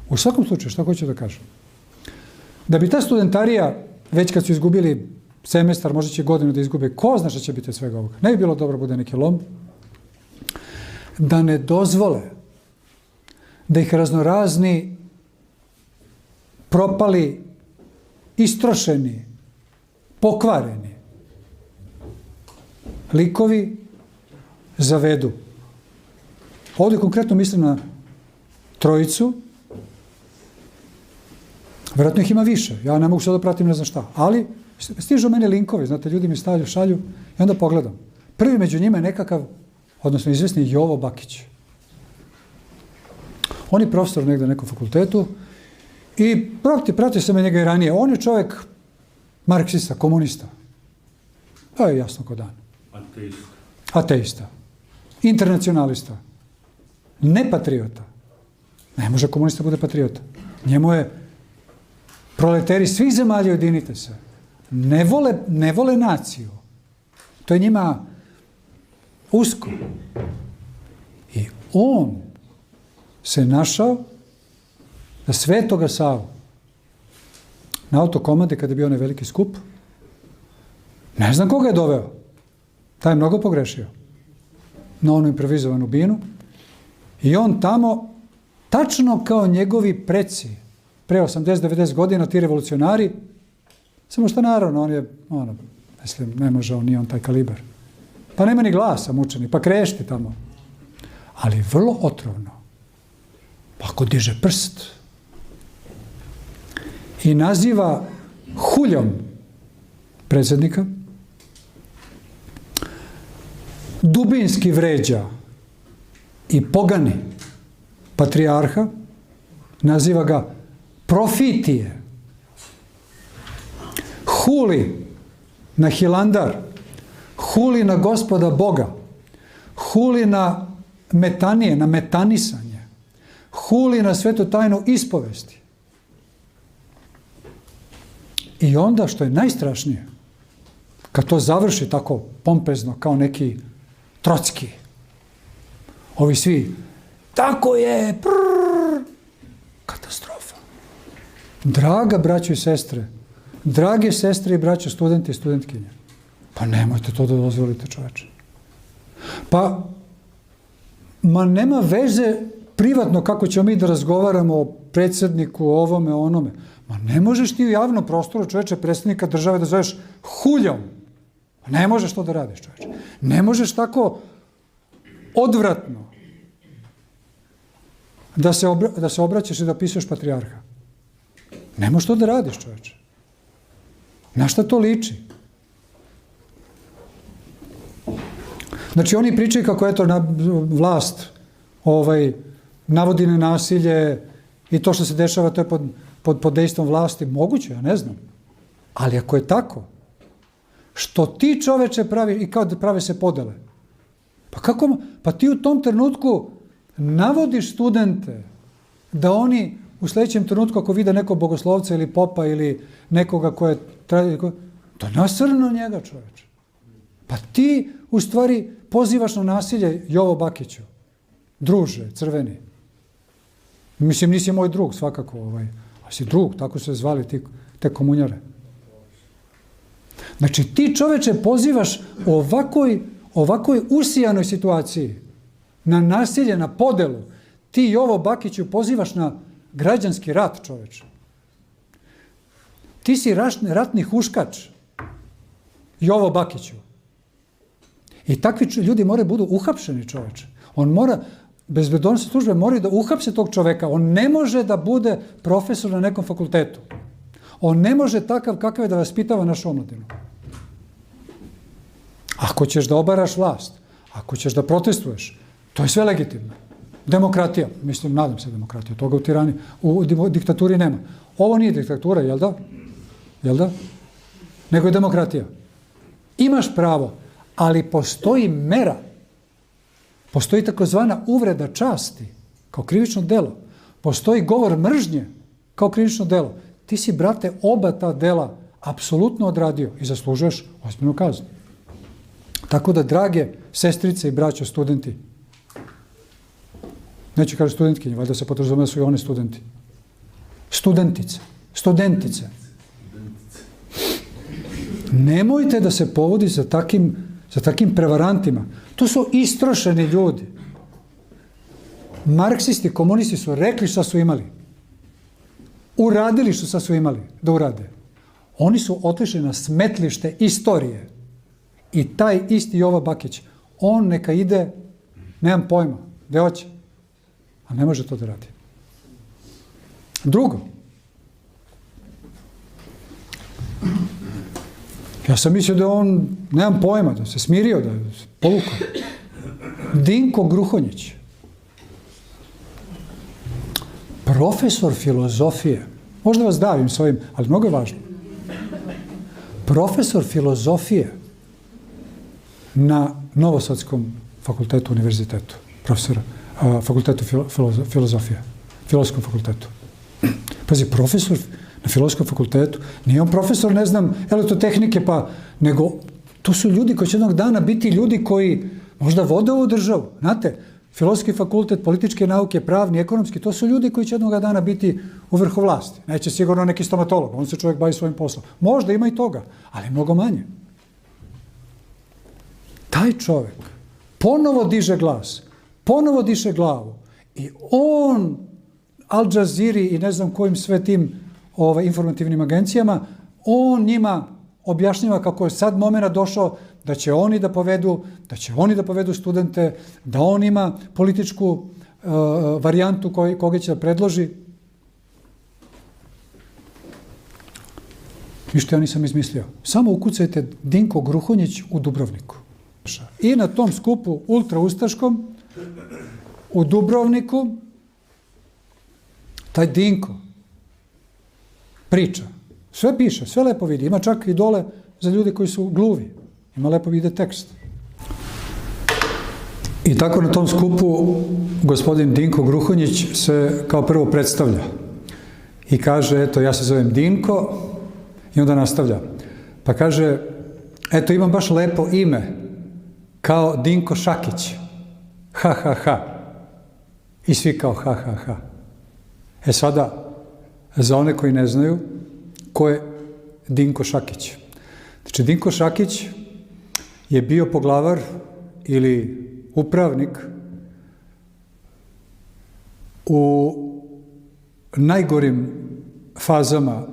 U svakom slučaju, šta hoću da kažem? Da bi ta studentarija, već kad su izgubili semestar, možda će godinu da izgube, ko zna šta će biti od svega ovoga? Ne bi bilo dobro bude neki lom, da ne dozvole da ih raznorazni propali, istrošeni, pokvareni likovi zavedu. Ovdje konkretno mislim na trojicu. Vjerojatno ih ima više. Ja ne mogu sve da pratim, ne znam šta. Ali stižu meni linkovi, znate, ljudi mi šalju i onda pogledam. Prvi među njima je nekakav, odnosno izvesni Jovo Bakić. On je profesor negdje na nekom fakultetu i pratio sam njega i ranije. On je čovjek marksista, komunista. To je jasno ko dan. Ateista. Internacionalista. Nepatriota. Ne može komunista bude patriota. Njemu je proleteri svih zemalja, ujedinite se. Ne vole naciju. To je njima usko. I on se našao da Svetoga Savu na Autokomandi, kada je bio onaj veliki skup, ne znam koga je doveo. Taj je mnogo pogrešio na onu improvizovanu binu. I on tamo, tačno kao njegovi preci, pre 80-90 godina, ti revolucionari, samo što naravno, on je, mislim, ne može on, nije on taj kalibar. Pa nema ni glasa mučeni, pa krešti tamo. Ali vrlo otrovno. Pa ako diže prst i naziva huljom predsjednika, dubinski vređa i pogani patrijarha, naziva ga profitije, huli na Hilandar, huli na Gospoda Boga, huli na metanije, na metanisanje, huli na svetu tajnu ispovesti. I onda, što je najstrašnije, kad to završi tako pompezno, kao neki Trocki, ovi svi, tako je, katastrofa. Draga braćo i sestre, drage sestre i braćo, studenti i studentkinje, pa nemojte to da dozvolite, čoveče. Pa, nema veze privatno kako ćemo mi da razgovaramo o predsjedniku, o ovome, o onome. Ma ne možeš ti u javnom prostoru, čoveče, predsjednika države da zoveš huljom. Ne možeš to da radiš, čoveče. Ne možeš tako odvratno da se obraćaš i da opisuješ patrijarha. Ne možeš to da radiš, čoveče. Na šta to liči? Znači, oni pričaju kako, eto, vlast navodi na nasilje i to što se dešava, to je pod dejstvom vlasti. Moguće, ja ne znam. Ali ako je tako, što ti, čoveče, pravi, i kao da prave se podele. Pa kako? Pa ti u tom trenutku navodiš studente da oni u sljedećem trenutku, ako vide nekog bogoslovca ili popa ili nekoga koje to nasrnu njega, čoveče. Pa ti, u stvari, pozivaš na nasilje Jovo Bakiću. Druže, crveni. Mislim, nisi moj drug, svakako. A si drug, tako se zvali te komunjare. Znači, ti, čoveče, pozivaš ovakoj usijanoj situaciji na nasilje, na podelu. Ti, Jovo Bakiću, pozivaš na građanski rat, čoveče. Ti si ratni huškač, Jovo Bakiću. I takvi ljudi moraju budu uhapšeni, čoveče. On mora, bezbednosne službe moraju da uhapse tog čoveka. On ne može da bude profesor na nekom fakultetu. On ne može takav kakav je da vaspitava našu omladinu. Ako ćeš da obaraš vlast, ako ćeš da protestuješ, to je sve legitimno. Demokratija, mislim, nadam se demokratija, toga u diktaturi nema. Ovo nije diktatura, jel da? Jel da? Nego je demokratija. Imaš pravo, ali postoji mera. Postoji takozvana uvreda časti kao krivično delo. Postoji govor mržnje kao krivično delo. Ti si, brate, oba ta dela apsolutno odradio i zaslužuješ ozbiljnu kaznu. Tako da, drage sestrice i braćo studenti, neću kažem studentkinje, valjda se podrazumeva da su i one studenti. studentice. Nemojte da se povodi za takim prevarantima. To su istrošeni ljudi. Marksisti, komunisti su rekli šta su imali. Uradili šta su imali da urade. Oni su otišli na smetlište istorije. I taj isti Jovo Bakić, on neka ide, nemam pojma, gde hoće. A ne može to da radi. Drugo, ja sam mislio da on, nemam pojma, da se smirio, da se povukao. Dinko Gruhonjić, profesor filozofije, možda vas davim s ovim, ali mnogo je važno. Profesor filozofije na Novosadskom fakultetu, univerzitetu, fakultetu filozofije, filozofskom fakultetu. Pazi, profesor na filozofskom fakultetu, nije on profesor, ne znam, elektrotehnike, nego to su ljudi koji će jednog dana biti ljudi koji možda vode ovu državu. Znate, filozofski fakultet, političke nauke, pravni, ekonomski, to su ljudi koji će jednog dana biti u vrhu vlasti. Neće sigurno neki stomatolog, on se čovjek bavi svojim poslom. Možda ima i toga, ali mnogo manje. Taj čovjek ponovo diže glas, ponovo diže glavu i on Al Jazeera i ne znam kojim sve tim informativnim agencijama, on njima objašnjava kako je sad momena došao da će oni da povedu studente, da on ima političku varijantu koga će da predloži. Ništa ja nisam izmislio. Samo ukucajte Dinko Gruhonjić u Dubrovniku. I na tom skupu ultraustaškom u Dubrovniku taj Dinko priča. Sve piše, sve lepo vidi. Ima čak i dole za ljude koji su gluvi. Ima lepo vide tekst. I tako na tom skupu gospodin Dinko Gruhonjić se kao prvo predstavlja. I kaže, eto, ja se zovem Dinko, i onda nastavlja. Pa kaže, eto, imam baš lepo ime, kao Dinko Šakić. Ha, ha, ha. I svi kao ha, ha, ha. E sada, za one koji ne znaju, ko je Dinko Šakić? Znači, Dinko Šakić je bio poglavar ili upravnik u najgorim fazama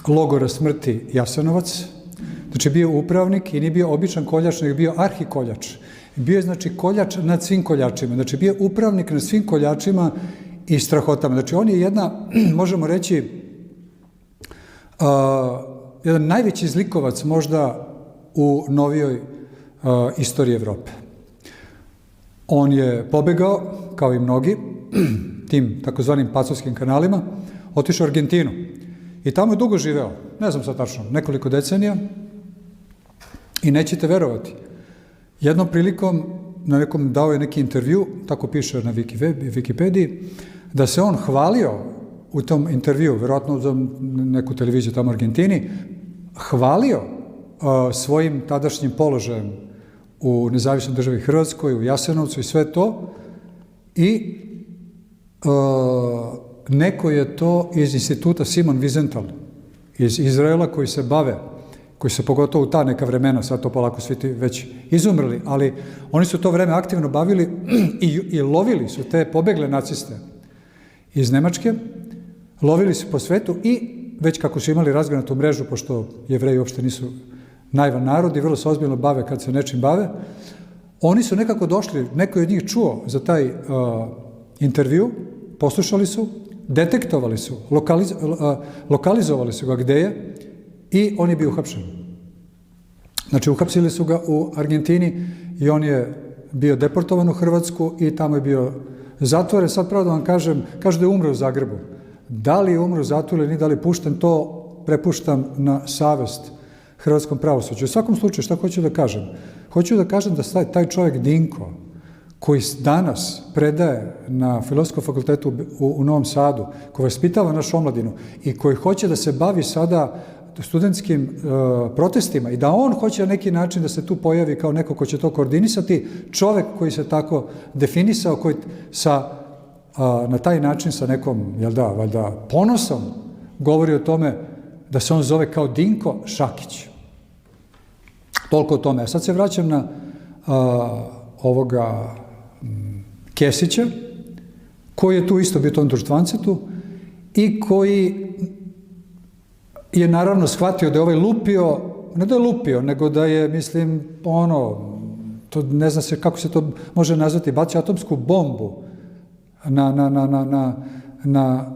logora smrti Jasenovac. Znači, bio upravnik i nije bio običan koljač, nego bio arhikoljač. Bio je, znači, koljač nad svim koljačima. Znači, bio je upravnik nad svim koljačima i strahotama. Znači, on je jedna, možemo reći, jedan najveći zlikovac možda u novijoj istoriji Evrope. On je pobegao, kao i mnogi, tim takozvanim pacovskim kanalima, otišao u Argentinu. I tamo je dugo živeo, ne znam sad tačno, nekoliko decenija. I nećete verovati. Jednom prilikom dao je neki intervju, tako piše na Wikipediji, da se on hvalio u tom intervju, verovatno za neku televiziju tamo u Argentini, hvalio svojim tadašnjim položajem u Nezavisnoj državi Hrvatskoj, u Jasenovcu i sve to. I neko je to iz instituta Simon Wiesenthal iz Izraela koji se pogotovo u ta neka vremena, sad to polako svi ti već izumrli, ali oni su to vreme aktivno bavili i lovili su te pobegle naciste iz Nemačke, lovili su po svetu i već kako su imali razgranatu mrežu, pošto Jevreji uopšte nisu naivan narod i vrlo se ozbiljno bave kad se nečim bave, oni su nekako došli, neko je od njih čuo za taj intervju, poslušali su, detektovali su, lokalizovali su ga gde je i on je bio uhapšen. Znači, uhapsili su ga u Argentini i on je bio deportovan u Hrvatsku i tamo je bio zatvoren. Sad pravo da vam kažem, kažu da je umro u Zagrebu. Da li je umro u zatvoru ili nije, da li je pušten, to prepuštam na savest hrvatskom pravosuđu. U svakom slučaju, šta hoću da kažem? Hoću da kažem da taj čovjek Dinko, koji danas predaje na Filozofskom fakultetu u Novom Sadu, koji vaspitava našu omladinu i koji hoće da se bavi sada studentskim protestima i da on hoće na neki način da se tu pojavi kao neko ko će to koordinisati, čovek koji se tako definisao, koji sa na taj način sa nekom, valjda, ponosom govori o tome da se on zove kao Dinko Šakić. Toliko o tome. A sad se vraćam na ovoga Kesića, koji je tu isto bio u tom društvancetu i koji je naravno shvatio da je ovaj lupio, ne da je lupio, nego da je, mislim, to ne zna se kako se to može nazvati, bacio atomsku bombu na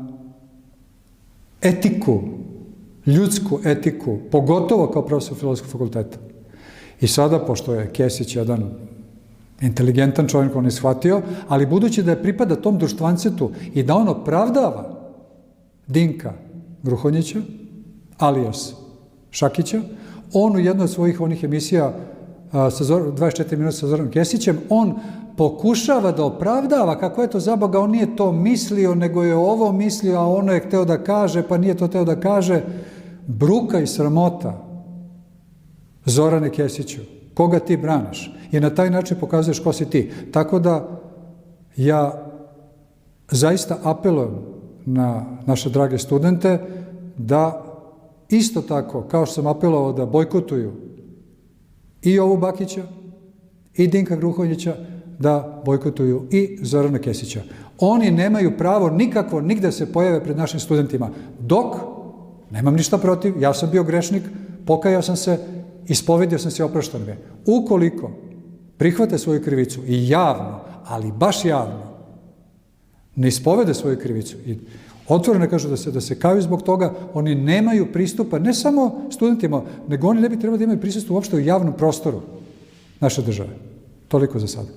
etiku, ljudsku etiku, pogotovo kao profesor Filozofskog fakulteta. I sada, pošto je Kesić jedan inteligentan čovjek, on je shvatio, ali budući da je pripada tom društvancetu i da on opravdava Dinka Gruhonjića, alias Šakića, on u jednoj od svojih onih emisija 24 minuta sa Zoranom Kesićem, on pokušava da opravdava kako je to za Boga, on nije to mislio, nego je ovo mislio, a ono je hteo da kaže, pa nije to hteo da kaže. Bruka i sramota Zorane Kesiću, koga ti braniš? I na taj način pokazuješ ko si ti. Tako da ja zaista apelujem na naše drage studente da isto tako, kao što sam apelovao da bojkotuju i Jovu Bakića, i Dinka Gruhonjića, da bojkotuju i Zorana Kesića. Oni nemaju pravo nikakvo nigde se pojave pred našim studentima. Dok, nemam ništa protiv, ja sam bio grešnik, pokajao sam se, ispovedio sam se, opraštan me. Ukoliko prihvate svoju krivicu i javno, ali baš javno, ne ispovede svoju krivicu i otvoreno kažu da se kaju zbog toga, oni nemaju pristupa, ne samo studentima, nego oni ne bi trebali da imaju pristup uopšte u javnom prostoru naše države. Toliko za sada.